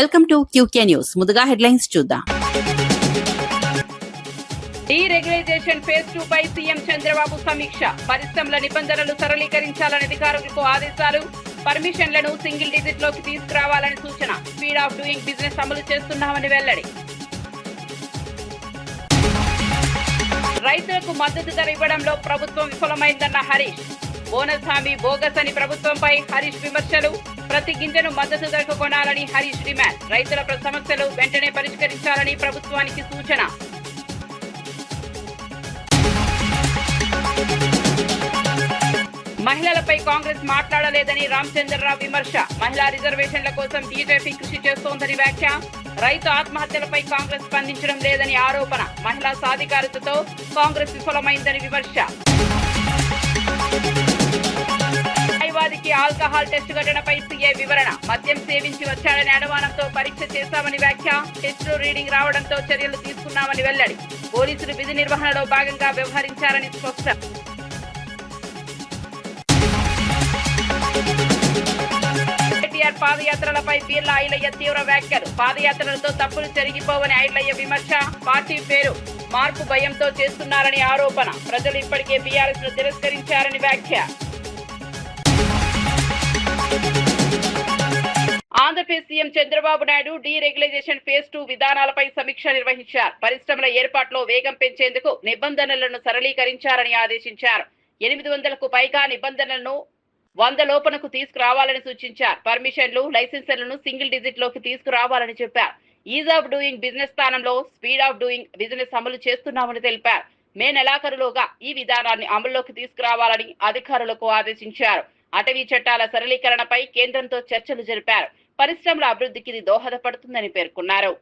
Welcome to QK news. ముందుగా headlines చూద్దాం. డీరెగ్యులైజేషన్ phase 2 పై CM Chandrababu సమీక్ష. పరిశ్రమల నిబంధనలు సరళీకరించాలని అధికారులకు ఆదేశాలు. పర్మిషన్లను సింగిల్ డిజిట్ లోకి తీసుకురావాలని సూచన. స్పీడ్ ఆఫ్ డూయింగ్ బిజినెస్ అమలు చేస్తున్నామని వెల్లడి. రైతులకు మద్దతు ధర ఇవ్వడంలో ప్రభుత్వం విఫలమైందన్న హరీష్. బోనస్ హామీ బోగస్ అని ప్రభుత్వంపై హరీష్ విమర్శలు. ప్రతి గింజను మద్దతు ధరకు కొనాలని హరీష్ డిమాండ్. రైతుల సమస్యలు వెంటనే పరిష్కరించాలని ప్రభుత్వానికి సూచన. మహిళలపై కాంగ్రెస్ మాట్లాడలేదని రామచంద్రరావు విమర్శ. మహిళా రిజర్వేషన్ల కోసం బీజేపీ కృషి చేస్తోందని వ్యాఖ్య. రైతు ఆత్మహత్యలపై కాంగ్రెస్ స్పందించడం లేదని ఆరోపణ. మహిళా సాధికారతతో కాంగ్రెస్ విఫలమైందని విమర్శ. న్యాయవాదికి ఆల్కహాల్ టెస్టు ఘటనపై సీఏ వివరణ. మద్యం సేవించి వచ్చాడనే అనుమానంతో పరీక్ష చేశామని వ్యాఖ్య. టెస్టులో రీడింగ్ రావడంతో చర్యలు తీసుకున్నామని వెల్లడి. పోలీసులు విధి నిర్వహణలో భాగంగా వ్యవహరించారని స్పష్టం. కేటీఆర్ పాదయాత్రలపై బీర్లా ఐలయ్య తీవ్ర వ్యాఖ్యలు. పాదయాత్రలతో తప్పులు జరిగిపోవని ఐలయ్య విమర్శ. పార్టీ పేరు మార్పు భయంతో చేస్తున్నారని ఆరోపణ. ప్రజలు ఇప్పటికే బీఆర్ఎస్ ను తిరస్కరించారని వ్యాఖ్య. ఆంధ్రప్రదేశ్ సీఎం చంద్రబాబు నాయుడు డీరెగ్యులైజేషన్ ఫేజ్ 2 విధానాలపై సమీక్ష నిర్వహించారు. పరిశ్రమల ఏర్పాటులో వేగం పెంచేందుకు నిబంధనలను సరళీకరించాలని ఆదేశించారు. 800కు పైగా నిబంధనలను 100 లోపలకు తీసుకురావాలని సూచించారు. పర్మిషన్లు, లైసెన్సులను సింగిల్ డిజిట్ లోకి తీసుకురావాలని చెప్పారు. ఈజ్ ఆఫ్ డూయింగ్ బిజినెస్ స్థానంలో స్పీడ్ ఆఫ్ డూయింగ్ బిజినెస్ అమలు చేస్తున్నామని తెలిపారు. మే నెలాఖరులోగా ఈ విధానాన్ని అమల్లోకి తీసుకురావాలని అధికారులకు ఆదేశించారు. అటవీ చట్టాల సరళీకరణపై కేంద్రంతో చర్చలు జరిపారు. పరిశ్రమల అభివృద్ధికి ఇది దోహదపడుతుందని పేర్కొన్నారు.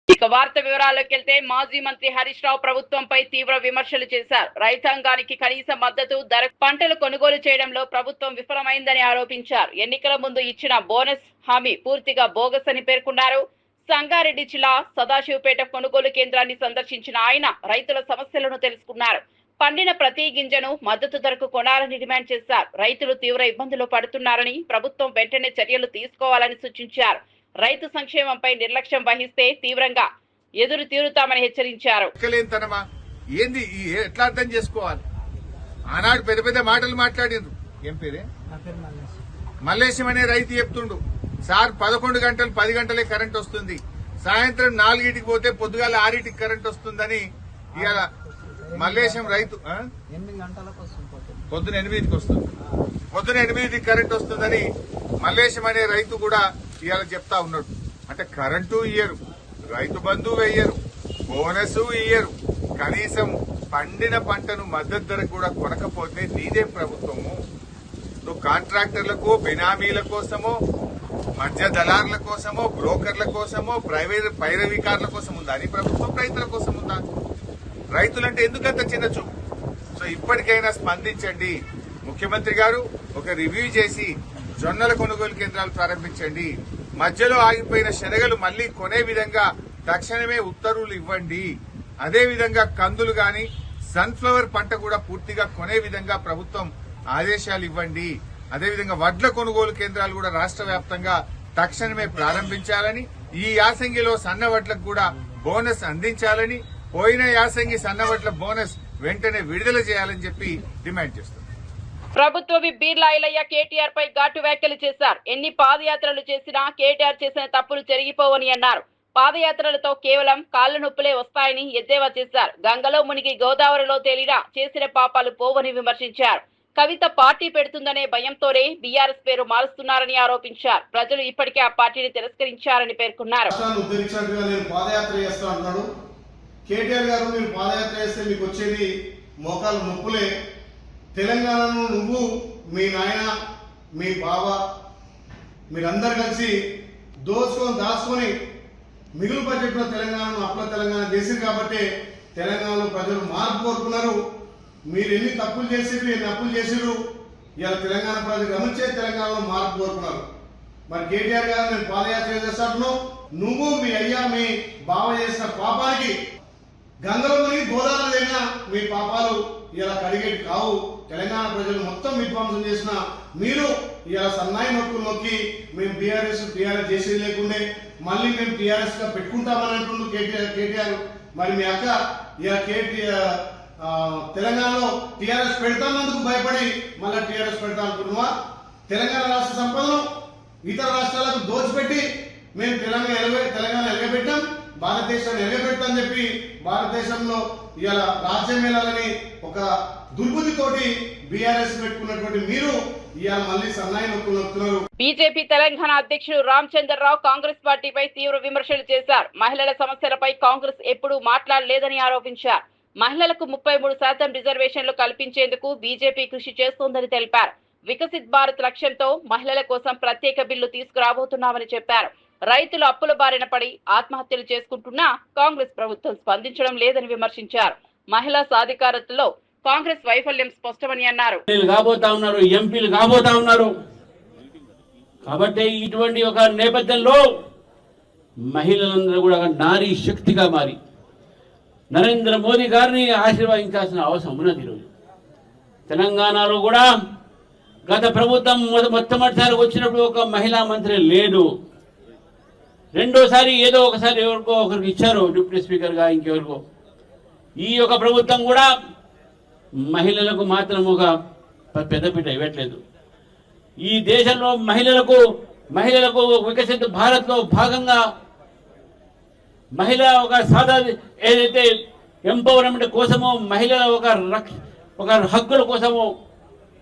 ఇక వార్త వివరాల్లోకి వెళ్తే మాజీ మంత్రి హరీష్ రావు ప్రభుత్వంపై తీవ్ర విమర్శలు చేశారు. రైతాంగానికి కనీస మద్దతు ధర పంటలు కొనుగోలు చేయడంలో ప్రభుత్వం విఫలమైందని ఆరోపించారు. ఎన్నికల ముందు ఇచ్చిన బోనస్ హామీ పూర్తిగా బోగస్ అని పేర్కొన్నారు. సంగారెడ్డి జిల్లా సదాశివపేట కొనుగోలు కేంద్రాన్ని సందర్శించిన ఆయన రైతుల సమస్యలను తెలుసుకున్నారు. పండిన ప్రతి గింజను మద్దతు ధరకు కొనాలని డిమాండ్ చేశారు. రైతులు తీవ్ర ఇబ్బందులు పడుతున్నారని ప్రభుత్వం వెంటనే చర్యలు తీసుకోవాలని సూచించారు. రైతు సంక్షేమంపై నిర్లక్ష్యం వహిస్తే తీవ్రంగా ఎదురు తీరుతామని హెచ్చరించారు. ఏంది ఎట్లా అర్థం చేసుకోవాలి? ఆనాడు పెద్ద పెద్ద మాటలు మాట్లాడిండ్రు. ఏం పేరే? మల్లేశం అనే రైతు చెప్తుండు, సార్ 11 గంటలు 10 గంటలే కరెంట్ వస్తుంది, సాయంత్రం 4కి పోతే పొద్దుగాల 6కి కరెంట్ వస్తుందని. ఇవాళ మల్లేశం రైతు పొద్దున 8కి వస్తుంది, పొద్దున 8కి కరెంట్ వస్తుందని మల్లేశం అనే రైతు కూడా ఇవాళ చెప్తా ఉన్నాడు. అంటే కరెంటు ఇయ్యరు, రైతు బంధు వేయరు, బోనస్ ఇయ్యరు, కనీసం పండిన పంటను మద్దతు ధరకు కూడా కొనకపోతే నీదే ప్రభుత్వము? నువ్వు కాంట్రాక్టర్లకు, బినామీల కోసమో, మధ్య దళారుల కోసమో, బ్రోకర్ల కోసమో, ప్రైవేట్ పైరవీకారుల కోసం ఉందా నీ ప్రభుత్వం? రైతుల కోసం ఉందా? రైతులంటే ఎందుకంత చిన్న చూపు? సో ఇప్పటికైనా స్పందించండి. ముఖ్యమంత్రి గారు ఒక రివ్యూ చేసి జొన్నల కొనుగోలు కేంద్రాలు ప్రారంభించండి. మధ్యలో ఆగిపోయిన శనగలు మళ్లీ కొనే విధంగా తక్షణమే ఉత్తర్వులు ఇవ్వండి. అదేవిధంగా కందులు గాని సన్ఫ్లవర్ పంట కూడా పూర్తిగా కొనే విధంగా ప్రభుత్వం ఆదేశాలు ఇవ్వండి. అదేవిధంగా వడ్ల కొనుగోలు కేంద్రాలు కూడా రాష్ట్ర వ్యాప్తంగా తక్షణమే ప్రారంభించాలని, ఈ యాసంగిలో సన్న వడ్లకు కూడా బోనస్ అందించాలని, పోయిన యాసంగి సన్న వడ్ల బోనస్ వెంటనే విడుదల చేయాలని చెప్పి డిమాండ్ చేస్తున్నారు. ప్రభుత్వ బీర్లా ఐలయ్య కేటీఆర్ పై ఘాటు వ్యాఖ్యలు చేశారు. ఎన్ని పాదయాత్రలు చేసినా కేటీఆర్ చేసిన తప్పులు జరిగిపోవని అన్నారు. పాదయాత్రలతో కేవలం కాళ్ల నొప్పులే వస్తాయని ఎద్దేవా చేశారు. గంగలో మునిగి గోదావరిలో తేలినా చేసిన పాపాలు పోవని విమర్శించారు. కవిత పార్టీ పెడుతుందనే భయంతోనే బీఆర్ఎస్ పేరు మారుస్తున్నారని ఆరోపించారు. ప్రజలు ఇప్పటికే ఆ పార్టీని తిరస్కరించారని పేర్కొన్నారు. పాదయాత్ర చేస్తా అంటున్నాడు కేటీఆర్ గారు. మీరు పాదయాత్ర చేస్తే మీకు వచ్చేది మోకాలు నొప్పులే. తెలంగాణను నువ్వు, మీ నాయన, మీ బావ మీరందరు కలిసి దాచుకొని మిగులు బడ్జెట్లో తెలంగాణను అప్పుల తెలంగాణ చేసింది కాబట్టి తెలంగాణలో ప్రజలు మార్పు కోరుకున్నారు. మీరు ఎన్ని తప్పులు చేసిరు, ఎన్ని అప్పులు చేసిరు, ఇలా తెలంగాణ ప్రజలు గమనించే తెలంగాణలో మార్పు కోరుకున్నారు. మరి కేటీఆర్ గారు నేను పాదయాత్ర చేస్తాను, నువ్వు మీ అయ్యా మీ బావ చేసిన పాపానికి గంగలో మునిగి గోదావరి అయినా మీ పాపాలు ఇలా కడిగేటి కావు. తెలంగాణ ప్రజలు మొత్తం విధ్వంసం చేసిన మీరు ఇలా సన్నాయి నొక్కులు నొక్కి మేము టీఆర్ఎస్ చేసేది లేకుండే మళ్ళీ మేము టీఆర్ఎస్ గా పెట్టుకుంటామని అంటుండు కేటీఆర్. మరి మీ అక్క ఇలా తెలంగాణలో టీఆర్ఎస్ పెడతానందుకు భయపడి మళ్ళీ టీఆర్ఎస్ పెడతా అనుకుంటున్నావా? తెలంగాణ రాష్ట్ర సంపదను ఇతర రాష్ట్రాలకు దోచిపెట్టి మేము తెలంగాణ ఎలగబెట్టాం, భారతదేశాన్ని ఎలగబెట్టామని చెప్పి భారతదేశంలో ఇలా రాజ్యం వెళ్ళాలని ఒక దుర్బుద్ధితోటి బీఆర్ఎస్ పెట్టుకున్నటువంటి మీరు ఇవాళ మళ్ళీ సన్నాయి నొక్కులు నొక్కుతున్నారు. బీజేపీ తెలంగాణ అధ్యక్షుడు రామచంద్రరావు కాంగ్రెస్ పార్టీపై తీవ్ర విమర్శలు చేశారు. మహిళల సమస్యలపై కాంగ్రెస్ ఎప్పుడూ మాట్లాడలేదని ఆరోపించారు. మహిళలకు 33% రిజర్వేషన్లు కల్పించేందుకు బీజేపీ కృషి చేస్తోందని తెలిపారు. వికసిత్ భారత్ లక్ష్యంతో మహిళల కోసం ప్రత్యేక బిల్లు తీసుకురాబోతున్నామని చెప్పారు. రైతులు అప్పుల బారిన పడి ఆత్మహత్యలు చేసుకుంటున్నా కాంగ్రెస్ ప్రభుత్వం స్పందించడం లేదని విమర్శించారు. మహిళా సాధికారతలో కాంగ్రెస్ వైఫల్యం స్పష్టమని అన్నారు. ఎంపీలు కాబోతా ఉన్నారు కాబట్టి ఇటువంటి ఒక నేపథ్యంలో మహిళలందరూ కూడా నారీ శక్తిగా మారి నరేంద్ర మోదీ గారిని ఆశీర్వదించాల్సిన అవసరం ఉన్నది. ఈరోజు తెలంగాణలో కూడా గత ప్రభుత్వం మొట్టమొదటిసారి వచ్చినప్పుడు ఒక మహిళా మంత్రి లేడు. రెండోసారి ఏదో ఒకసారి ఎవరికో ఒకరికి ఇచ్చారు, డిప్యూటీ స్పీకర్గా ఇంకెవరికో. ఈ యొక్క ప్రభుత్వం కూడా మహిళలకు మాత్రం ఒక పెద్దపీట ఇవ్వట్లేదు. ఈ దేశంలో మహిళలకు వికసిత భారత్లో భాగంగా మహిళ ఒక ఏదైతే ఎంపవర్మెంట్ కోసమో మహిళల ఒక హక్కుల కోసమో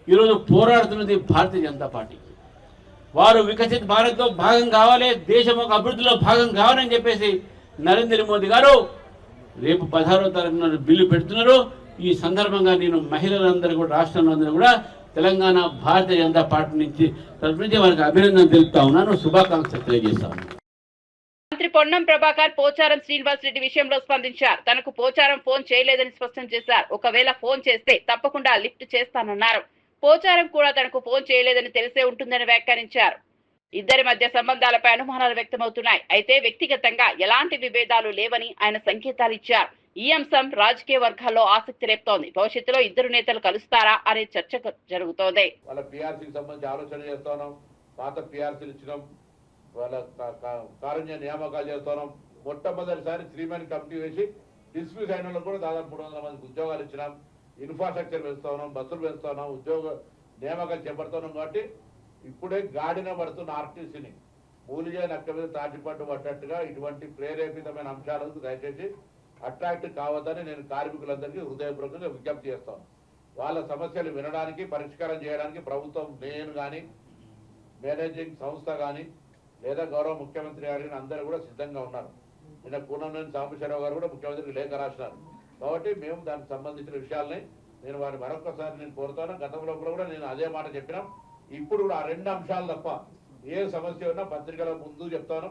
ఈరోజు పోరాడుతున్నది భారతీయ జనతా పార్టీ. వారు వికసిత భారత్లో భాగం కావాలి, దేశం ఒక అభివృద్ధిలో భాగం కావాలని చెప్పేసి నరేంద్ర మోదీ గారు రేపు 16వ తారీఖున బిల్లు పెడుతున్నారు. ఈ సందర్భంగా నేను మహిళలందరూ కూడా రాష్ట్రంలో అందరూ కూడా తెలంగాణ భారతీయ జనతా పార్టీ నుంచి తరఫు నుంచి వారికి అభినందన తెలుపుతా ఉన్నాను, శుభాకాంక్షలు తెలియజేస్తాను. మంత్రి పొన్నం ప్రభాకర్ పోచారం శ్రీనివాస్ రెడ్డి విషయంలో స్పందించారు. తనకు పోచారం ఫోన్ చేయలేదని స్పష్టం చేశారు. ఒకవేళ ఫోన్ చేస్తే తప్పకుండా లిఫ్ట్ చేస్తానన్నారు. పోచారం కూడా తనకు ఫోన్ చేయలేదని తెలిసే ఉంటుందని వ్యాఖ్యానించారు. ఇద్దరి మధ్య సంబంధాలపై అనుమానాలు వ్యక్తమవుతున్నాయి. అయితే వ్యక్తిగతంగా ఎలాంటి విభేదాలు లేవని ఆయన సంకేతాలు ఇచ్చారు. ఈ అంశం రాజకీయ వర్గాల్లో ఆసక్తి రేపుతోంది. భవిష్యత్తులో ఇద్దరు నేతలు కలుస్తారా అనే చర్చ జరుగుతోంది. వాళ్ళ పిఆర్సీకి సంబంధించి ఆలోచన చేస్తున్నాం, పాత పిఆర్సీలు ఇచ్చినాం, వాళ్ళ కారుణ్య నియామకాలు చేస్తున్నాం. మొట్టమొదటిసారి 3 మెన్ కమిటీ వేసి డిస్మిస్ అయిన వాళ్ళకు కూడా దాదాపు 300 మందికి ఉద్యోగాలు ఇచ్చినాం. ఇన్ఫ్రాస్ట్రక్చర్ పెంచుతున్నాం, బస్సులు పెంచుతున్నాం, ఉద్యోగ నియామకాలు చేపడుతున్నాం. కాబట్టి ఇప్పుడే గాడిన పడుతున్న ఆర్టీసీని మూలిజే నక్క మీద తాటిపట్టు పడ్డట్టుగా ఇటువంటి ప్రేరేపితమైన అంశాలకు దయచేసి అట్రాక్ట్ కావద్దని నేను కార్మికులందరికీ హృదయపూర్వకంగా విజ్ఞప్తి చేస్తాను. వాళ్ళ సమస్యలు వినడానికి, పరిష్కారం చేయడానికి ప్రభుత్వం, నేను కానీ మేనేజింగ్ సంస్థ కానీ లేదా గౌరవ ముఖ్యమంత్రి గారిని అందరూ కూడా సిద్ధంగా ఉన్నారు. నిన్న కూనంనేని సాంబశివరావు గారు కూడా ముఖ్యమంత్రికి లేఖ రాసినారు. కాబట్టి మేము దానికి సంబంధించిన విషయాల్ని నేను వారిని మరొకసారి నేను కోరుతాను. గతంలో కూడా నేను అదే మాట చెప్పినాం. ఇప్పుడు కూడా ఆ 2 అంశాలు తప్ప ఏ సమస్య ఉన్నా పత్రికల ముందు చెప్తాను.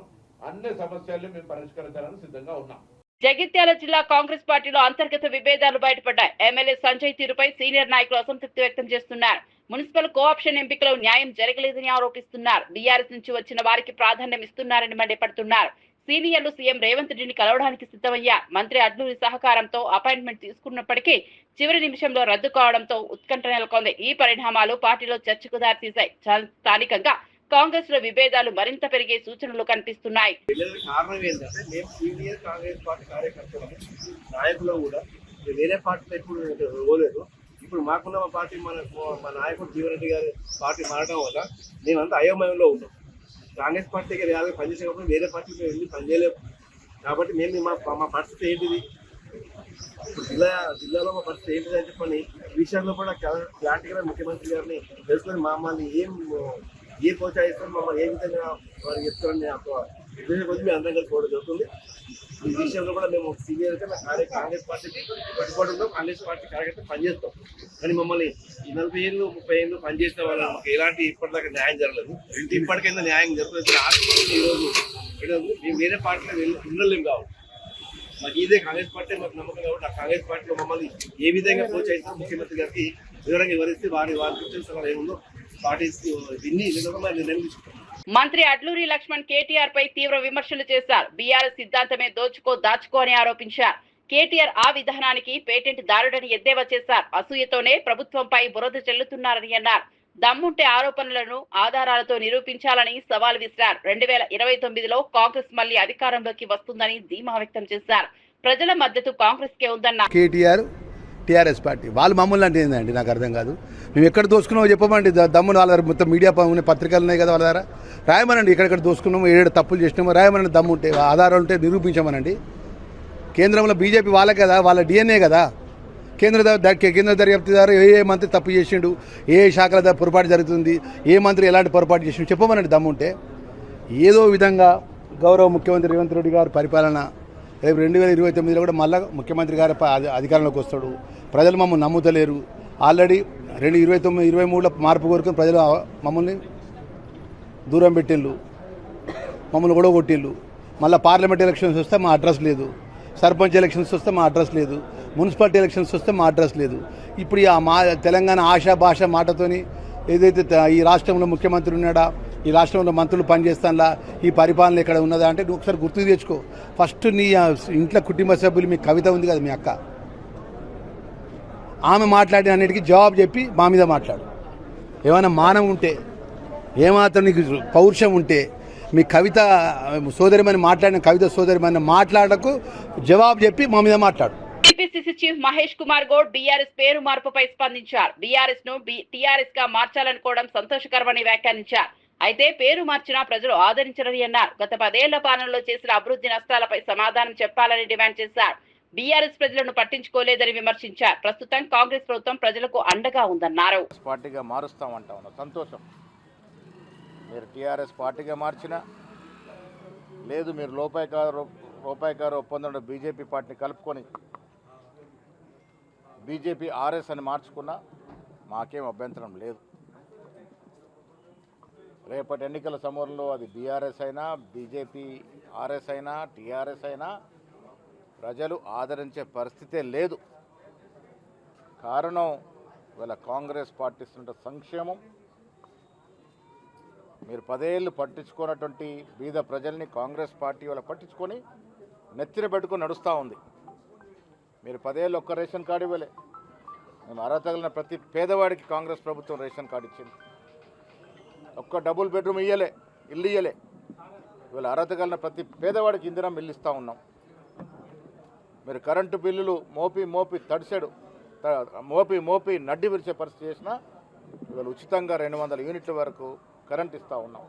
అన్ని సమస్యల్ని మేము పరిష్కరించాలని సిద్ధంగా ఉన్నాం. జగిత్యాల జిల్లా కాంగ్రెస్ పార్టీలో అంతర్గత విభేదాలు బయటపడ్డాయి. ఎమ్మెల్యే సంజయ్ తీరుపై సీనియర్ నాయకులు అసంతృప్తి వ్యక్తం చేస్తున్నారు. మున్సిపల్ కోఆప్షన్ ఎంపికలో న్యాయం జరగలేదని ఆరోపిస్తున్నారు. బీఆర్ఎస్ నుంచి వచ్చిన వారికి ప్రాధాన్యం ఇస్తున్నారని మండిపడుతున్నారు. సీనియర్లు సీఎం రేవంత్ రెడ్డిని కలవడానికి సిద్ధమయ్యారు. మంత్రి అడ్లూరి సహకారంతో అపాయింట్మెంట్ తీసుకున్నప్పటికీ చివరి నిమిషంలో రద్దు కావడంతో ఉత్కంఠ నెలకొంది. ఈ పరిణామాలు పార్టీలో చర్చకు దారితీశాయి. స్థానికంగా కాంగ్రెస్ లో విభేదాలు మరింత పెరిగే సూచనలు కనిపిస్తున్నాయి. కారణం ఏంటంటే మేము సీనియర్ కాంగ్రెస్ పార్టీ కార్యకర్తలు నాయకులు కూడా వేరే పార్టీలో ఇప్పుడు పోలేదు. ఇప్పుడు మాకున్న మా పార్టీ మా నాయకుడు జీవన్ రెడ్డి గారి పార్టీ మారడం వల్ల మేమంతా అయోమయంలో ఉన్నాం. కాంగ్రెస్ పార్టీకి యాభై పనిచేసేటప్పుడు వేరే పార్టీకి వెళ్ళి పనిచేయలేము. కాబట్టి మేము మా పరిస్థితి ఏంటిది? ఇప్పుడు జిల్లాలో మా పరిస్థితి ఏంటిదని చెప్పని ఈ విషయంలో కూడా క్లారిటీగా ముఖ్యమంత్రి గారిని తెలుసుకొని మమ్మల్ని ఏ ప్రోత్సహిస్తారు, మమ్మల్ని ఏ విధంగా వారికి చెప్తారని ఉద్దేశం కొద్ది మేము అందరం కలిసి పోవడం జరుగుతుంది. ఈ విషయంలో కూడా మేము సీనియర్గా కాంగ్రెస్ పార్టీకి కట్టుబడి కాంగ్రెస్ పార్టీ కార్యకర్త పనిచేస్తాం. కానీ మమ్మల్ని ఈ 40 ఏళ్ళు 30 ఏళ్ళు పనిచేసిన వాళ్ళు మాకు ఎలాంటి ఇప్పటిదాకా న్యాయం జరగలేదు. ఇప్పటికైనా న్యాయం జరుగుతుంది. ఈరోజు మేము వేరే పార్టీలో ఉండలేము కావాలి. మాకు ఇదే కాంగ్రెస్ పార్టీ మాకు నమ్మకం కాబట్టి ఆ కాంగ్రెస్ పార్టీలో మమ్మల్ని ఏ విధంగా ప్రోత్సహిస్తారో ముఖ్యమంత్రి గారికి వివరంగా వివరిస్తే వారి సలహా ఏముందో పార్టీకి విని నిర్ణయం తీసుకుంటాం. మంత్రి అడ్లూరి లక్ష్మణ్ కేటీఆర్ పై తీవ్ర విమర్శలు చేశారు. బీఆర్ఎస్ సిద్ధాంతమే దాచుకో అని ఆరోపించారు. కేటీఆర్ ఆ విధానానికి పేటెంట్ దారుడని ఎద్దేవా చేశారు. అసూయతోనే ప్రభుత్వంపై బురద చెల్లుతున్నారని అన్నారు. దమ్ముంటే ఆరోపణలను ఆధారాలతో నిరూపించాలని సవాల్ విసిరారు. 2029లో కాంగ్రెస్ మళ్లీ అధికారంలోకి వస్తుందని ధీమా వ్యక్తం చేశారు. ప్రజల మద్దతు కాంగ్రెస్ కే ఉందన్నారు. కేటీఆర్ టీఆర్ఎస్ పార్టీ వాళ్ళు మమ్మల్ని అంటే ఏంటండి నాకు అర్థం కాదు. మేము ఎక్కడ దోసుకున్నామో చెప్పమండి. దమ్మును వాళ్ళ దగ్గర మొత్తం మీడియా పత్రికలు ఉన్నాయి కదా వాళ్ళ దగ్గర రాయమనండి. ఎక్కడెక్కడ దోసుకున్నామో ఏడు తప్పులు చేసినామో రాయమనండి. దమ్ము ఉంటే ఆధారాలు ఉంటే నిరూపించమనండి. కేంద్రంలో బీజేపీ వాళ్ళే కదా, వాళ్ళ డిఎన్ఏ కదా. కేంద్ర దర్యాప్తుదారు ఏ మంత్రి తప్పు చేసిండు, ఏ శాఖల పొరపాటు జరుగుతుంది, ఏ మంత్రి ఎలాంటి పొరపాటు చేసిండు చెప్పమనండి దమ్ముంటే. ఏదో విధంగా గౌరవ ముఖ్యమంత్రి రేవంత్ రెడ్డి గారి పరిపాలన రేపు 2029లో కూడా మళ్ళీ ముఖ్యమంత్రి గారి అధికారంలోకి వస్తాడు. ప్రజలు మమ్మల్ని నమ్ముతలేరు. ఆల్రెడీ 2023లో మార్పు కోరుకుని ప్రజలు మమ్మల్ని దూరం పెట్టిళ్ళు, మమ్మల్ని కూడా కొట్టిళ్ళు. మళ్ళీ పార్లమెంట్ ఎలక్షన్స్ వస్తే మా అడ్రస్ లేదు, సర్పంచ్ ఎలక్షన్స్ వస్తే మా అడ్రస్ లేదు, మున్సిపాలిటీ ఎలక్షన్స్ వస్తే మా అడ్రస్ లేదు. ఇప్పుడు మా తెలంగాణ ఆశా భాష మాటతోని ఏదైతే ఈ రాష్ట్రంలో ముఖ్యమంత్రి ఉన్నాడా, ఈ రాష్ట్రంలో మంత్రులు పనిచేస్తానులా, ఈ పరిపాలన ఎక్కడ ఉన్నదా అంటే నువ్వు ఒకసారి గుర్తు తెచ్చుకో. ఫస్ట్ నీ ఇంట్లో కుటుంబ సభ్యులు మీ కవిత ఉంది కదా మీ అక్క, ఆమె మాట్లాడిన అన్నిటికీ జవాబు చెప్పి మా మీద మాట్లాడు. ఏమైనా మానం ఉంటే, ఏమాత్రం నీకు పౌరుషం ఉంటే మీ కవిత సోదరిమని మాట్లాడిన కవిత సోదరిమని మాట్లాడకు జవాబు చెప్పి మా మీద మాట్లాడు. TPCC chief Mahesh Kumar Goud BRS పేరు మార్పుపై స్పందించారు. బీఆర్ఎస్ ను టీఆర్ఎస్ గా మార్చాలనుకోవడం సంతోషకరమని వ్యాఖ్యానించారు. అయితే పేరు మార్చినా ప్రజలు ఆదరించరని అన్నారు. గత 10 ఏళ్ల పాలనలో చేసిన అభివృద్ధి నష్టాలపై సమాధానం చెప్పాలని డిమాండ్ చేశారు. బీఆర్ఎస్ ప్రజలను పట్టించుకోలేదని విమర్శించారు. ప్రస్తుతం కాంగ్రెస్ ప్రభుత్వం ప్రజలకు అండగా ఉందన్నారు. పార్టీగా మారుస్తామంటా ఉన్నా సంతోషం. మీరు టీఆర్ఎస్ పార్టీగా మార్చినా లేదు, మీరు రూపాయికారు ఒప్పందంలో బీజేపీ పార్టీని కలుపుకొని బీజేపీ ఆర్ఎస్ అని మార్చుకున్నా మాకేం అభ్యంతరం లేదు. రేపటి ఎన్నికల సమయంలో అది బీఆర్ఎస్ అయినా, బీజేపీ ఆర్ఎస్ అయినా, టీఆర్ఎస్ అయినా ప్రజలు ఆదరించే పరిస్థితే లేదు. కారణం వీళ్ళ కాంగ్రెస్ పార్టీ ఇస్తున్న సంక్షేమం. మీరు 10 ఏళ్ళు పట్టించుకున్నటువంటి బీద ప్రజల్ని కాంగ్రెస్ పార్టీ వాళ్ళు పట్టించుకొని నెత్తిన పెట్టుకొని నడుస్తూ ఉంది. మీరు 10 ఏళ్ళు ఒక్క రేషన్ కార్డు ఇవ్వలే. మేము అర్హత కలిగిన ప్రతి పేదవాడికి కాంగ్రెస్ ప్రభుత్వం రేషన్ కార్డు ఇచ్చింది. ఒక్క డబుల్ బెడ్రూమ్ ఇయ్యలే, ఇల్లు ఇయ్యలే. వీళ్ళు అర్హత కలిగిన ప్రతి పేదవాడికి ఇందిరం ఇల్లు ఇస్తూ ఉన్నాం. మీరు కరెంటు బిల్లులు మోపి తడిసాడు, మోపి నడ్డి విరిచే పరిస్థితి చేసినా వీళ్ళు ఉచితంగా 200 యూనిట్ల వరకు కరెంట్ ఇస్తూ ఉన్నాం.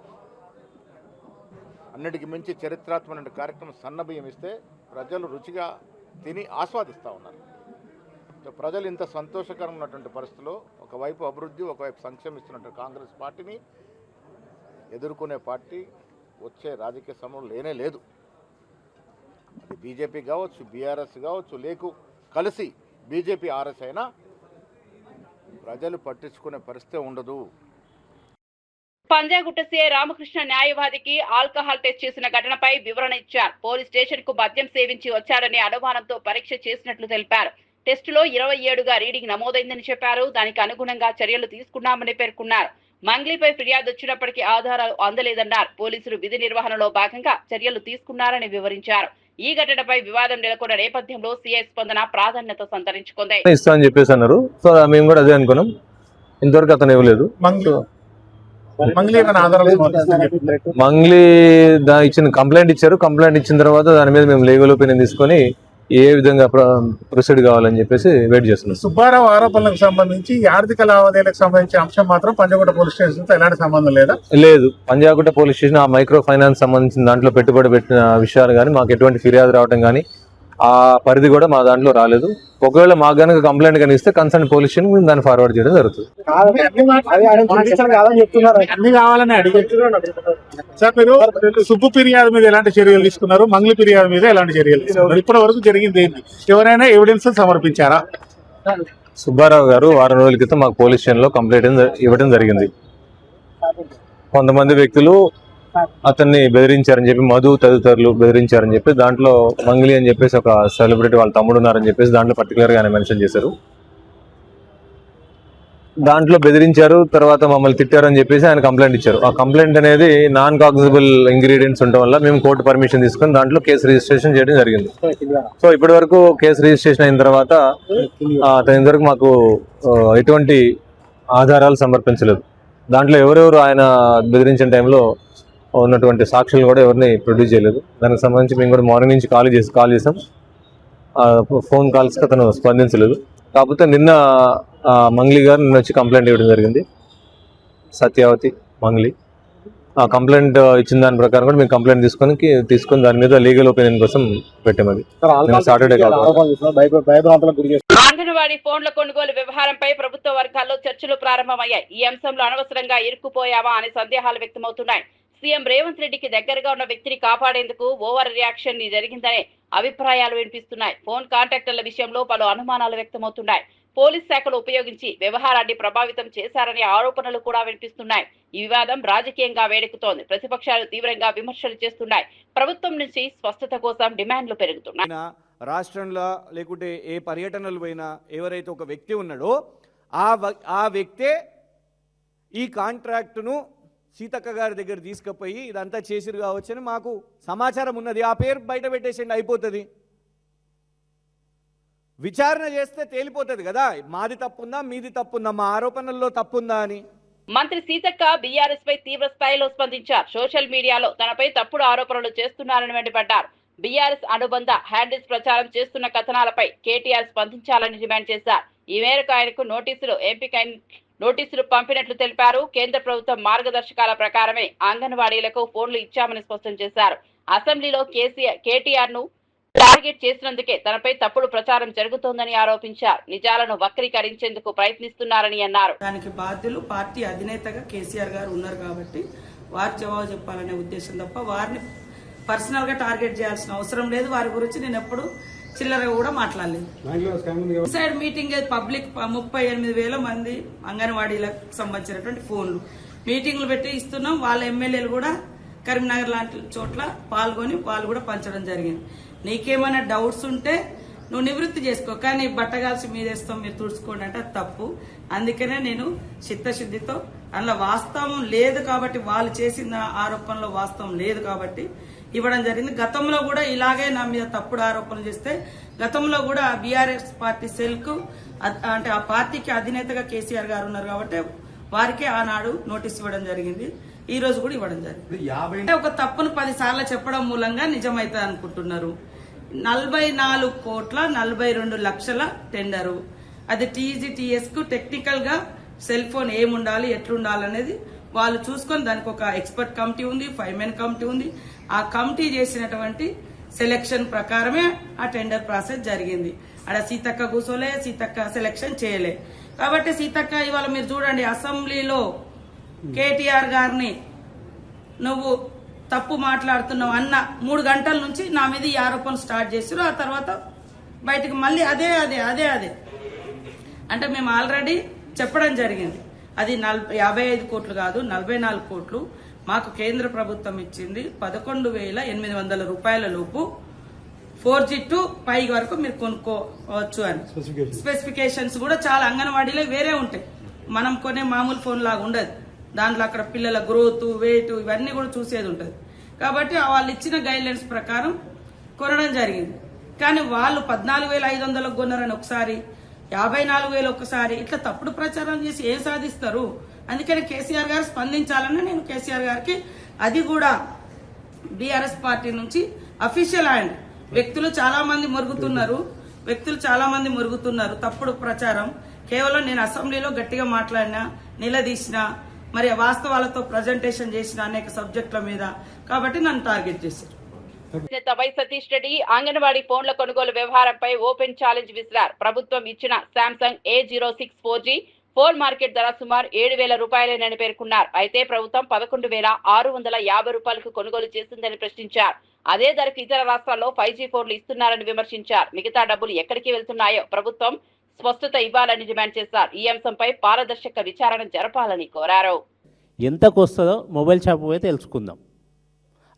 అన్నిటికీ మించి చరిత్రాత్మక కార్యక్రమం సన్నబియ్యం ఇస్తే ప్రజలు రుచిగా తిని ఆస్వాదిస్తూ ఉన్నారు. ప్రజలు ఇంత సంతోషకరంగా ఉన్నటువంటి పరిస్థితుల్లో ఒకవైపు అభివృద్ధి, ఒకవైపు సంక్షేమిస్తున్నటువంటి కాంగ్రెస్ పార్టీని ఎదుర్కొనే పార్టీ వచ్చే రాజకీయ సమయంలో లేనే లేదు. అది బీజేపీ కావచ్చు, బీఆర్ఎస్ కావచ్చు, కలిసి బీజేపీ ఆర్ఎస్ అయినా ప్రజలు పట్టించుకునే పరిస్థితి ఉండదు. పంజాగుట్ట సీఐ రామకృష్ణ న్యాయవాదికి ఆల్కహాల్ టెస్ట్ చేసిన ఘటనపై వివరణ ఇచ్చారు. పోలీస్ స్టేషన్ కు మద్యం సేవించి వచ్చాడనే అనుమానంతో పరీక్ష చేసినట్లు తెలిపారు. టెస్టులో 27గా రీడింగ్ నమోదైందని చెప్పారు. దానికి అనుగుణంగా చర్యలు తీసుకున్నామని పేర్కొన్నారు. మంగ్లీపై ఫిర్యాదు వచ్చినప్పటికీ ఆధారాలు అందలేదన్నారు. పోలీసులు విధి నిర్వహణలో భాగంగా చర్యలు తీసుకున్నారని వివరించారు. ఈ ఘటనపై వివాదం నెలకొన్న నేపథ్యంలో సీఐ స్పందన ప్రాధాన్యత సంతరించుకుంది. ఇస్తా అని చెప్పేసి అన్నారు. సో మేము కూడా అదే అనుకున్నాం. ఇంతవరకు అతను ఇవ్వలేదు. మంగ్లీ ఇచ్చిన కంప్లైంట్ ఇచ్చారు. కంప్లైంట్ ఇచ్చిన తర్వాత దాని మీద మేము లీగల్ ఒపీనియన్ తీసుకొని ఏ విధంగా ప్రొసీడ్ కావాలని చెప్పేసి వెయిట్ చేస్తున్నాం. సుబ్బారావు ఆరోపణలకు సంబంధించి ఆర్థిక లావాదేవీలకు సంబంధించిన అంశం మాత్రం పంజాగుట్ట పోలీస్ స్టేషన్ తో ఎలాంటి సంబంధం లేదా? లేదు, పంజాగుట్ట పోలీస్ స్టేషన్ ఆ మైక్రో ఫైనాన్స్ సంబంధించిన దాంట్లో పెట్టుబడి పెట్టిన విషయాలు కానీ మాకు ఎటువంటి ఫిర్యాదు రావడం కానీ ఆ పరిధి కూడా మా దాంట్లో రాలేదు. ఒకవేళ మాకు కనుక కంప్లైంట్ కనిపిస్తే కన్సర్న్ పోలీస్ స్టేషన్ మేము దాన్ని ఫార్వర్డ్ చేయడం జరుగుతుంది. అన్ని కావాలని అడిగారు సార్. మీరు సుబ్బు ఫిర్యాదు మీద ఎలాంటి చర్యలు తీసుకున్నారు, మంగ్లీ ఫిర్యాదు మీద ఎలాంటి చర్యలు తీసుకున్నారు? ఇప్పటి వరకు జరిగింది ఏంటి? ఎవరైనా ఎవిడెన్స్ సమర్పించారా? సుబ్బారావు గారు వారం రోజుల క్రితం మాకు పోలీస్ స్టేషన్ లో కంప్లైంట్ ఇవ్వడం జరిగింది. కొంతమంది వ్యక్తులు అతన్ని బెదిరించారని చెప్పి, మధు తదితరులు బెదిరించారని చెప్పి, దాంట్లో మంగ్లీ అని చెప్పేసి ఒక సెలబ్రిటీ వాళ్ళ తమ్ముడు ఉన్నారని చెప్పేసి దాంట్లో పర్టికులర్ గా ఆయన మెన్షన్ చేశారు. దాంట్లో బెదిరించారు, తర్వాత మమ్మల్ని తిట్టారని చెప్పేసి ఆయన కంప్లైంట్ ఇచ్చారు. ఆ కంప్లైంట్ అనేది నాన్ కాగ్నిజబుల్ ఇంగ్రీడియంట్స్ ఉండడం వల్ల మేము కోర్టు పర్మిషన్ తీసుకుని దాంట్లో కేసు రిజిస్ట్రేషన్ చేయడం జరిగింది. సో ఇప్పటి వరకు కేసు రిజిస్ట్రేషన్ అయిన తర్వాత అతని ఇంతవరకు మాకు ఎటువంటి ఆధారాలు సమర్పించలేదు. దాంట్లో ఎవరెవరు ఆయన బెదిరించిన టైంలో ఉన్నటువంటి సాక్షులు కూడా ఎవరిని ప్రొడ్యూస్ చేయలేదు. దానికి సంబంధించి మేము కూడా మార్నింగ్ నుంచి కాల్ చేసాం. ఫోన్ కాల్స్కి అతను స్పందించలేదు. కాకపోతే నిన్న మంగ్లీ గారు నిన్న వచ్చి కంప్లైంట్ ఇవ్వడం జరిగింది. సత్యావతి మంగ్లీ ఆ కంప్లైంట్ ఇచ్చిన దాని ప్రకారం కూడా మేము కంప్లైంట్ తీసుకొని దాని మీద లీగల్ ఒపీనియన్ కోసం పెట్టామది. సాటర్డే అంగన్వాడీ ఫోన్ల కొనుగోలు వ్యవహారంపై ప్రభుత్వ వర్గాల్లో చర్చలు ప్రారంభమయ్యాయి. ఈ అంశంలో అనవసరంగా ఇరుక్కుపోయావా అనే సందేహాలు వ్యక్తమవుతున్నాయి. సీఎం రేవంత్ రెడ్డికి దగ్గరగా ఉన్న వ్యక్తిని కాపాడేందుకు ఓవర్ రియాక్షన్ జరిగిందనే అభిప్రాయాలు వినిపిస్తున్నాయి. ఫోన్ కాంటాక్టర్ల విషయంలో పలు అనుమానాలు వ్యక్తమవుతున్నాయి. పోలీస్ శాఖలు ఉపయోగించి వ్యవహారాన్ని ప్రభావితం చేశారనే ఆరోపణలు కూడా వినిపిస్తున్నాయి. ఈ వివాదం రాజకీయంగా వేడెక్కుతోంది. ప్రతిపక్షాలు తీవ్రంగా విమర్శలు చేస్తున్నాయి. ప్రభుత్వం నుంచి స్పష్టత కోసం డిమాండ్లు పెరుగుతున్నాయి. రాష్ట్రంలో లేకుంటే ఏ పర్యటనలు పోయినా ఎవరైతే ఒక వ్యక్తి ఉన్నాడో ఆ వ్యక్తే ఈ కాంట్రాక్టును సీతక్క గారి దగ్గర తీసుకుపోయి ఇదంతా చేసిరు కావచ్చని మాకు సమాచారం ఉన్నది. ఆ పేరు బయట పెట్టేసిండి, అయిపోతుంది. విచారణ చేస్తే తేలిపోతుంది కదా, మాది తప్పుందా మీది తప్పుందా, మా ఆరోపణల్లో తప్పుందా అని. మంత్రి సీతక్క బీఆర్ఎస్ పై తీవ్ర స్థాయిలో స్పందించారు. సోషల్ మీడియాలో తనపై తప్పుడు ఆరోపణలు చేస్తున్నారని మండిపడ్డారు. బీఆర్ఎస్ అనుబంధ హ్యాండిల్స్ ప్రచారం చేస్తున్న కథనాలపై కేటీఆర్ స్పందించాలని డిమాండ్ చేశారు. ఈ మేరకు ఆయనకు నోటీసులు పంపినట్లు తెలిపారు. కేంద్ర ప్రభుత్వం మార్గదర్శకాల ప్రకారమే అంగన్వాడీలకు ఫోన్లు ఇచ్చామని స్పష్టం చేశారు. అసెంబ్లీలో కేటీఆర్ ను టార్గెట్ చేసినందుకే తనపై తప్పుడు ప్రచారం జరుగుతోందని ఆరోపించారు. నిజాలను వక్రీకరించేందుకు ప్రయత్నిస్తున్నారని అన్నారు. దానికి బాధ్యులు పార్టీ అధినేతగా కేసీఆర్ గారు ఉన్నారు కాబట్టి వారు జవాబు చెప్పాలనే ఉద్దేశం తప్ప వారిని పర్సనల్ గా టార్గెట్ చేయాల్సిన అవసరం లేదు. వారి గురించి నేను ఎప్పుడు చిల్లరగా కూడా మాట్లాడలేదు. సైడ్ మీటింగ్ పబ్లిక్ 38,000 మంది అంగన్వాడీలకు సంబంధించినటువంటి ఫోన్లు మీటింగ్లు పెట్టి ఇస్తున్నాం. వాళ్ళ ఎమ్మెల్యేలు కూడా కరీంనగర్ లాంటి చోట్ల పాల్గొని వాళ్ళు కూడా పంచడం జరిగింది. నీకేమైనా డౌట్స్ ఉంటే నువ్వు నివృత్తి చేసుకో, కానీ బట్టగాల్సి మీదేస్తాం మీరు తుడుచుకోండి అంటే అది తప్పు. అందుకనే నేను చిత్తశుద్ధితో అందులో వాస్తవం లేదు కాబట్టి, వాళ్ళు చేసిన ఆరోపణలో వాస్తవం లేదు కాబట్టి ఇవ్వడం జరిగింది. గతంలో కూడా ఇలాగే నా మీద తప్పుడు ఆరోపణలు చేస్తే గతంలో కూడా బీఆర్ఎస్ పార్టీ సెల్ కు అంటే ఆ పార్టీకి అధినేతగా కేసీఆర్ గారు ఉన్నారు కాబట్టి వారికి ఆనాడు నోటీస్ ఇవ్వడం జరిగింది. ఈ రోజు కూడా ఇవ్వడం జరిగింది. ఒక తప్పును 10 సార్లు చెప్పడం మూలంగా నిజమైతే అనుకుంటున్నారు. 44,42,00,000 టెండరు. అది టీజీటీఎస్ కు టెక్నికల్ గా సెల్ ఫోన్ ఏముండాలి ఎట్లుండాలనేది వాళ్ళు చూసుకొని దానికి ఒక ఎక్స్పర్ట్ కమిటీ ఉంది, 5 మెన్ కమిటీ ఉంది. ఆ కమిటీ చేసినటువంటి సెలెక్షన్ ప్రకారమే ఆ టెండర్ ప్రాసెస్ జరిగింది. అక్కడ సీతక్క కూర్చోలే, సీతక్క సెలెక్షన్ చేయలే. కాబట్టి సీతక్క ఇవాళ మీరు చూడండి, అసెంబ్లీలో కేటీఆర్ గారిని నువ్వు తప్పు మాట్లాడుతున్నావు అన్న 3 గంటల నుంచి నా మీద ఈ ఆరోపణలు స్టార్ట్ చేశారు. ఆ తర్వాత బయటకు మళ్ళీ అదే అంటే మేము ఆల్రెడీ చెప్పడం జరిగింది. అది 55 కోట్లు కాదు, 44 కోట్లు మాకు కేంద్ర ప్రభుత్వం ఇచ్చింది. 11,800 రూపాయల లోపు 4G to 5 వరకు మీరు కొనుక్కోవచ్చు అని. స్పెసిఫికేషన్స్ కూడా చాలా అంగన్వాడీలో వేరే ఉంటాయి, మనం కొనే మామూలు ఫోన్ లాగా ఉండదు. దాంట్లో అక్కడ పిల్లల గ్రోత్, వెయిట్ ఇవన్నీ కూడా చూసేది ఉంటుంది. కాబట్టి వాళ్ళు ఇచ్చిన గైడ్ లైన్స్ ప్రకారం కొనడం జరిగింది. కానీ వాళ్ళు 14,500 కొన్నారని ఒకసారి, 54,000 ఒకసారి, ఇట్లా తప్పుడు ప్రచారం చేసి ఏం సాధిస్తారు? అందుకని కేసీఆర్ గారు స్పందించాలని నేను కేసీఆర్ గారికి, అది కూడా బీఆర్ఎస్ పార్టీ నుంచి అఫీషియల్ హ్యాండ్. వ్యక్తులు చాలా మంది మురుగుతున్నారు, తప్పుడు ప్రచారం. కేవలం నేను అసెంబ్లీలో గట్టిగా మాట్లాడినా, నిలదీసిన, మరి వాస్తవాలతో ప్రజెంటేషన్ చేసిన అనేక సబ్జెక్టుల మీద, కాబట్టి నన్ను టార్గెట్ చేశారు. వై సతీష్ రెడ్డి అంగన్వాడీ ఫోన్ల కొనుగోలు వ్యవహారంపై ఓపెన్ ఛాలెంజ్ విసిరారు. ప్రభుత్వం ఇచ్చిన Samsung A06 4G phone market ధర సుమారు 7,000 రూపాయలేనని పేర్కొన్నారు. అయితే ప్రభుత్వం 11,650 రూపాయలకు కొనుగోలు చేసిందని ప్రశ్నించారు. అదే ధరకు ఇతర రాష్ట్రాల్లో 5G ఫోన్లు ఇస్తున్నారని విమర్శించారు. మిగతా డబ్బులు ఎక్కడికి వెళ్తున్నాయో ప్రభుత్వం స్పష్టత ఇవ్వాలని డిమాండ్ చేశారు. ఈ అంశంపై పారదర్శక విచారణ జరపాలని కోరారు. ఎంతకు వస్తుందో మొబైల్ షాప్ పోయి తెలుసుకుందాం,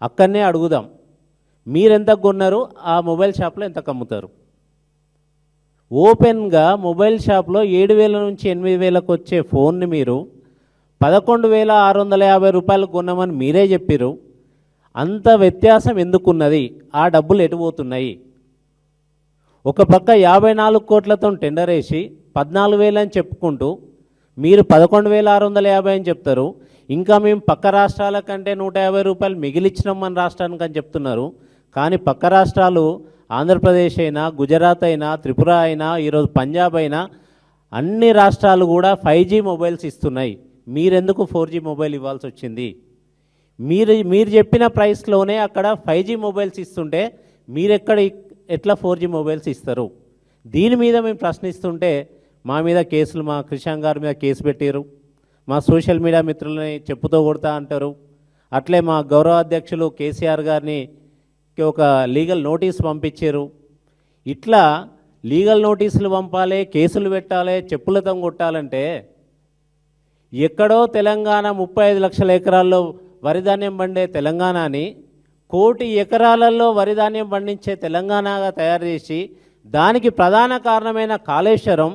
అక్కడనే అడుగుదాం. మీరెంతకు కొన్నారు, ఆ మొబైల్ షాప్లో ఎంతకు అమ్ముతారు? ఓపెన్గా మొబైల్ షాప్లో 7,000 నుంచి 8,000కు వచ్చే ఫోన్ని మీరు 11,650 రూపాయలకు కొన్నామని మీరే చెప్పారు. అంత వ్యత్యాసం ఎందుకున్నది? ఆ డబ్బులు ఎటు పోతున్నాయి? ఒక పక్క 54 కోట్లతో టెండర్ వేసి 14,000 అని చెప్పుకుంటూ మీరు 11,650 అని చెప్తారు. ఇంకా మేము పక్క రాష్ట్రాల కంటే 150 రూపాయలు మిగిలిచ్చినాం మన రాష్ట్రానికి అని చెప్తున్నారు. కానీ పక్క రాష్ట్రాలు ఆంధ్రప్రదేశ్ అయినా, గుజరాత్ అయినా, త్రిపుర అయినా, ఈరోజు పంజాబ్ అయినా అన్ని రాష్ట్రాలు కూడా 5G మొబైల్స్ ఇస్తున్నాయి. మీరెందుకు 4G మొబైల్ ఇవ్వాల్సి వచ్చింది? మీరు చెప్పిన ప్రైస్లోనే అక్కడ 5G మొబైల్స్ ఇస్తుంటే మీరెక్కడ ఎట్లా 4G మొబైల్స్ ఇస్తారు? దీని మీద మేము ప్రశ్నిస్తుంటే మా మీద కేసులు, మా కృషాంక్ గారి మీద కేసు పెట్టారు. మా సోషల్ మీడియా మిత్రులని చెప్పుతో కొడతా అంటారు. అట్లే మా గౌరవ అధ్యక్షులు కేసీఆర్ గారిని ఒక లీగల్ నోటీస్ పంపించారు. ఇట్లా లీగల్ నోటీసులు పంపాలి, కేసులు పెట్టాలి, చెప్పులతో కొట్టాలంటే ఎక్కడో తెలంగాణ 35 లక్షల ఎకరాల్లో వరిధాన్యం పండే తెలంగాణని 1 కోటి ఎకరాలలో వరిధాన్యం పండించే తెలంగాణగా తయారు చేసి దానికి ప్రధాన కారణమైన కాళేశ్వరం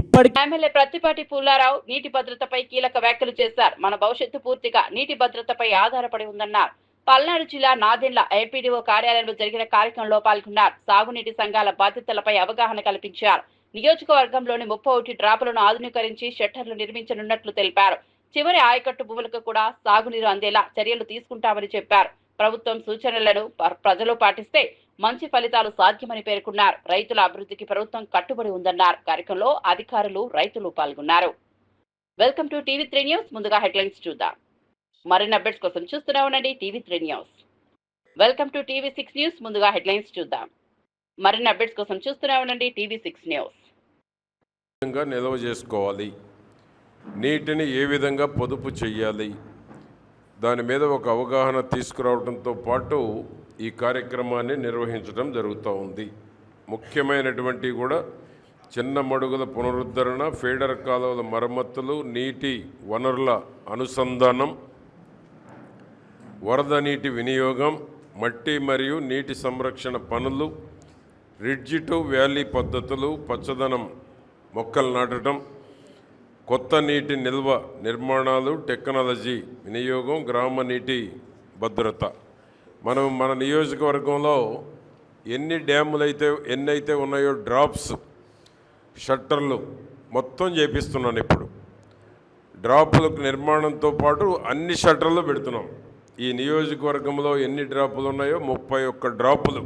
ఇప్పటికీ. ఎమ్మెల్యే ప్రత్తిపాటి పుల్లారావు నీటి భద్రతపై కీలక వ్యాఖ్యలు చేశారు. మన భవిష్యత్తు పూర్తిగా నీటి భద్రతపై ఆధారపడి ఉందన్నారు. పల్నాడు జిల్లా నాదెండ్ల ఏపీడీఓ కార్యాలయంలో జరిగిన కార్యక్రమంలో పాల్గొన్నారు. సాగునీటి సంఘాల బాధ్యతలపై అవగాహన కల్పించారు. నియోజకవర్గంలోని 31 డ్రాపులను ఆధునీకరించి షట్టర్లు నిర్మించనున్నట్లు తెలిపారు. చివరి ఆయకట్టు భూములకు కూడా సాగునీరు అందేలా చర్యలు తీసుకుంటామని చెప్పారు. ప్రభుత్వం సూచనలను ప్రజలు పాటిస్తే మంచి ఫలితాలు సాధ్యమని పేర్కొన్నారు. రైతుల అభివృద్ధికి ప్రభుత్వం కట్టుబడి ఉందన్నారు. కార్యక్రమంలో అధికారులు, రైతులు పాల్గొన్నారు. Welcome to TV3 news. ముందుగా హెడ్లైన్స్ చూద్దాం. మరిన్ని అప్డేట్స్ కోసం చూస్తూనే ఉండండి TV3 news. Welcome to TV6 news. ముందుగా హెడ్లైన్స్ చూద్దాం. మరిన్ని అప్డేట్స్ కోసం చూస్తూనే ఉండండి TV6 న్యూస్. నిల్వ చేసుకోవాలి, నీటిని ఏ విధంగా పొదుపు చేయాలి, దాని మీద ఒక అవగాహన తీసుకురావడంతో పాటు ఈ కార్యక్రమాన్ని నిర్వహించడం జరుగుతూ ఉంది. ముఖ్యమైనటువంటి కూడా చిన్న మడుగుల పునరుద్ధరణ, ఫీడర్ కాలువల మరమ్మతులు, నీటి వనరుల అనుసంధానం, వరద నీటి వినియోగం, మట్టి మరియు నీటి సంరక్షణ పనులు, రిడ్జి టు వ్యాలీ పద్ధతులు, పచ్చదనం మొక్కలు నాటడం, కొత్త నీటి నిల్వ నిర్మాణాలు, టెక్నాలజీ వినియోగం, గ్రామ నీటి భద్రత. మన నియోజకవర్గంలో ఎన్నైతే ఉన్నాయో డ్రాప్స్, షట్టర్లు మొత్తం చేపిస్తున్నాను. ఇప్పుడు డ్రాపులకు నిర్మాణంతో పాటు అన్ని షట్టర్లు పెడుతున్నాం. ఈ నియోజకవర్గంలో ఎన్ని డ్రాపులు ఉన్నాయో 31 డ్రాపులు.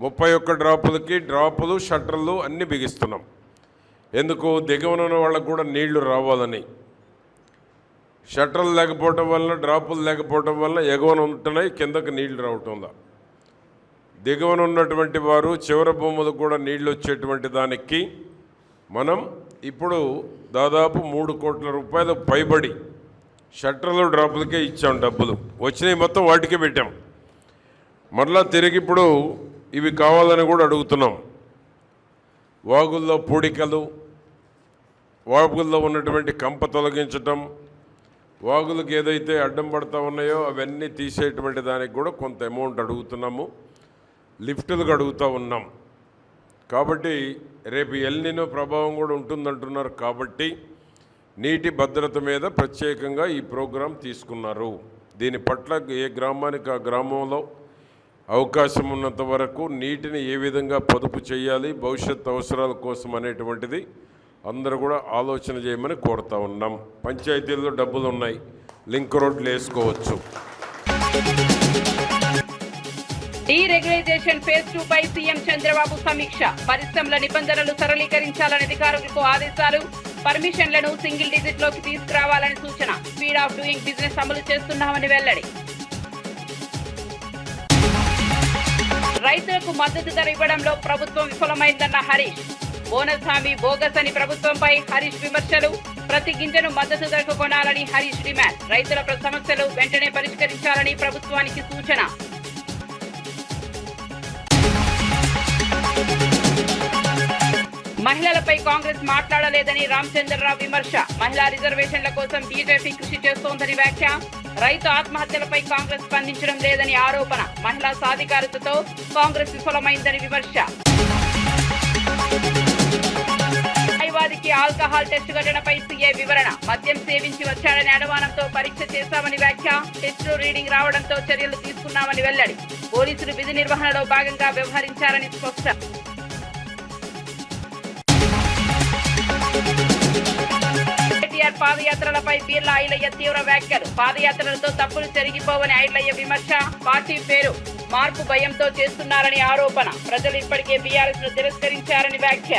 31 డ్రాపులకి డ్రాపులు, షట్టర్లు అన్నీ బిగిస్తున్నాం. ఎందుకు? దిగువన ఉన్న వాళ్ళకు కూడా నీళ్లు రావాలని. షట్టర్లు లేకపోవటం వలన, డ్రాపులు లేకపోవటం వలన ఎగువన ఉంటున్నాయి, కిందకు నీళ్లు రావటంలా. దిగువన ఉన్నటువంటి వారు చివరి భూములకు కూడా నీళ్లు వచ్చేటువంటి దానికి మనం ఇప్పుడు దాదాపు 3 కోట్ల రూపాయలు పైబడి షట్టర్లు, డ్రాపులకే ఇచ్చాం. డబ్బులు వచ్చినాయి మొత్తం వాటికే పెట్టాం. మరలా తిరిగి ఇప్పుడు ఇవి కావాలని కూడా అడుగుతున్నాం. వాగుల్లో పూడికలు, వాగుల్లో ఉన్నటువంటి కంప తొలగించటం, వాగులకు ఏదైతే అడ్డం పడతా ఉన్నాయో అవన్నీ తీసేటువంటి దానికి కూడా కొంత అమౌంట్ అడుగుతున్నాము. లిఫ్టులకు అడుగుతూ ఉన్నాం. కాబట్టి రేపు ఎల్నినో ప్రభావం కూడా ఉంటుందంటున్నారు. కాబట్టి నీటి భద్రత మీద ప్రత్యేకంగా ఈ ప్రోగ్రాం తీసుకున్నారు. దీని పట్ల ఏ గ్రామానికి ఆ గ్రామంలో అవకాశం ఉన్నంత వరకు నీటిని ఏ విధంగా పొదుపు చేయాలి, భవిష్యత్ అవసరాల కోసం అనేటువంటిది అందరూ కూడా ఆలోచన చేయమని కోరుతా ఉన్నాం. పంచాయతీల్లో డబ్బులు ఉన్నాయి, లింక్ రోడ్లు వేసుకోవచ్చు. డీరెగ్యులైజేషన్ ఫేజ్ 2 పై సీఎం చంద్రబాబు సమీక్ష. పరిశ్రమల నిబంధనలు సరళీకరించాలని అధికారులకు ఆదేశాలు. పర్మిషన్లను సింగిల్ డిజిట్ లోకి తీసుకురావాలని సూచన. స్పీడ్ ఆఫ్ డూయింగ్ బిజినెస్ అమలు చేస్తున్నామని వెల్లడి. రైతులకు మద్దతు ధర ఇవ్వడంలో ప్రభుత్వం విఫలమైందన్న హరీష్. బోనస్ హామీ బోగస్ అని ప్రభుత్వంపై హరీష్ విమర్శలు. ప్రతి గింజను మద్దతు ధరకు కొనాలని హరీష్ డిమాండ్. రైతుల సమస్యలు వెంటనే పరిష్కరించాలని ప్రభుత్వానికి సూచన. మహిళలపై కాంగ్రెస్ మాట్లాడలేదని రామచంద్రరావు విమర్శ. మహిళా రిజర్వేషన్ల కోసం బీజేపీ కృషి చేస్తోందని వ్యాఖ్య. రైతు ఆత్మహత్యలపై కాంగ్రెస్ స్పందించడం లేదని ఆరోపణ. మహిళా సాధికారతతో కాంగ్రెస్ విఫలమైందని విమర్శ. న్యాయవాదికి ఆల్కహాల్ టెస్టు ఘటనపై సీఏ వివరణ. మద్యం సేవించి వచ్చాడని అనుమానంతో పరీక్ష చేశామని వ్యాఖ్య. టెస్టు రీడింగ్ రావడంతో చర్యలు తీసుకున్నామని వెల్లడి. పోలీసులు విధి నిర్వహణలో భాగంగా వ్యవహరించారని స్పష్టం. కేటీఆర్ పాదయాత్రలపై బీర్లా ఐలయ్య తీవ్ర వ్యాఖ్యలు. పాదయాత్రలతో తప్పులు జరిగిపోవని ఐలయ్య విమర్శ. పార్టీ పేరు మార్పు భయంతో చేస్తున్నారని ఆరోపణ. ప్రజలు ఇప్పటికే బీఆర్ఎస్ ను తిరస్కరించారని వ్యాఖ్య.